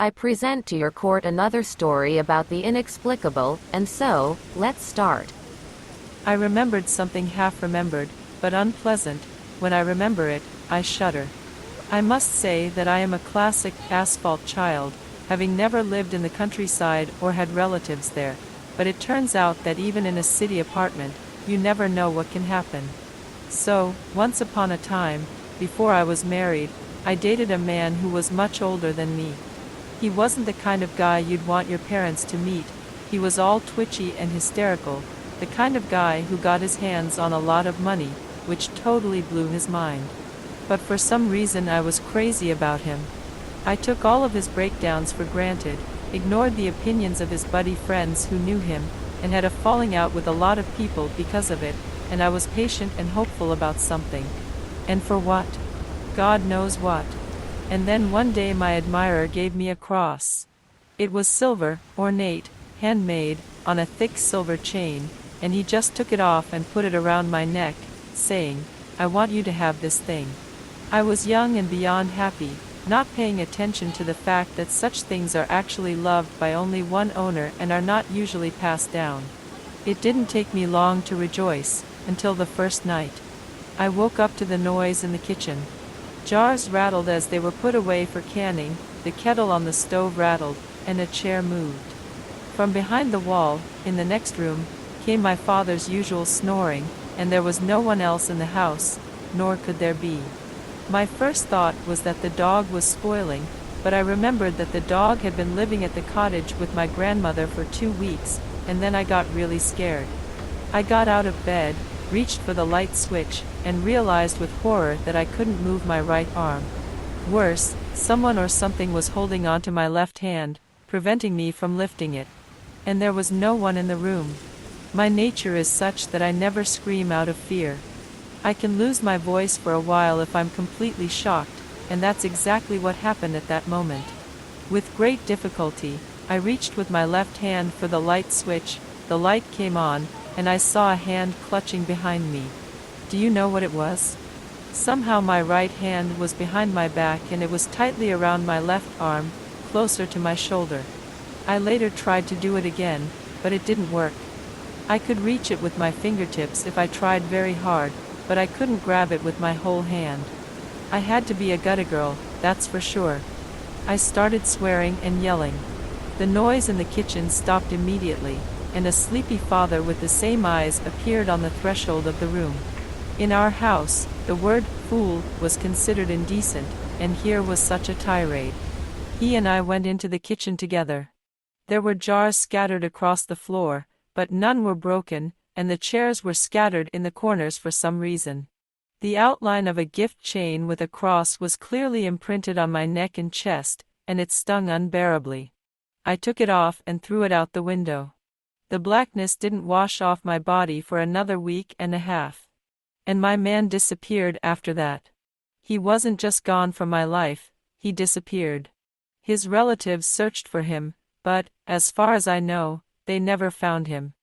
I present to your court another story about the inexplicable, and so, let's start. I remembered something half-remembered, but unpleasant. When I remember it, I shudder. I must say that I am a classic asphalt child, having never lived in the countryside or had relatives there, but it turns out that even in a city apartment, you never know what can happen. So, once upon a time, before I was married, I dated a man who was much older than me. He wasn't the kind of guy you'd want your parents to meet. He was all twitchy and hysterical, the kind of guy who got his hands on a lot of money, which totally blew his mind. But for some reason I was crazy about him. I took all of his breakdowns for granted, ignored the opinions of his buddy friends who knew him, and had a falling out with a lot of people because of it, and I was patient and hopeful about something. And for what? God knows what. And then one day my admirer gave me a cross. It was silver, ornate, handmade, on a thick silver chain, and he just took it off and put it around my neck, saying, "I want you to have this thing." I was young and beyond happy, not paying attention to the fact that such things are actually loved by only one owner and are not usually passed down. It didn't take me long to rejoice, until the first night. I woke up to the noise in the kitchen. Jars rattled as they were put away for canning, the kettle on the stove rattled, and a chair moved. From behind the wall, in the next room, came my father's usual snoring, and there was no one else in the house, nor could there be. My first thought was that the dog was spoiling, but I remembered that the dog had been living at the cottage with my grandmother for 2 weeks, and then I got really scared. I got out of bed, reached for the light switch, and realized with horror that I couldn't move my right arm. Worse, someone or something was holding onto my left hand, preventing me from lifting it. And there was no one in the room. My nature is such that I never scream out of fear. I can lose my voice for a while if I'm completely shocked, and that's exactly what happened at that moment. With great difficulty, I reached with my left hand for the light switch, the light came on, and I saw a hand clutching behind me. Do you know what it was? Somehow my right hand was behind my back and it was tightly around my left arm, closer to my shoulder. I later tried to do it again, but it didn't work. I could reach it with my fingertips if I tried very hard, but I couldn't grab it with my whole hand. I had to be a gutter girl, that's for sure. I started swearing and yelling. The noise in the kitchen stopped immediately, and a sleepy father with the same eyes appeared on the threshold of the room. In our house, the word fool was considered indecent, and here was such a tirade. He and I went into the kitchen together. There were jars scattered across the floor, but none were broken, and the chairs were scattered in the corners for some reason. The outline of a gift chain with a cross was clearly imprinted on my neck and chest, and it stung unbearably. I took it off and threw it out the window. The blackness didn't wash off my body for another week and a half. And my man disappeared after that. He wasn't just gone from my life, he disappeared. His relatives searched for him, but, as far as I know, they never found him.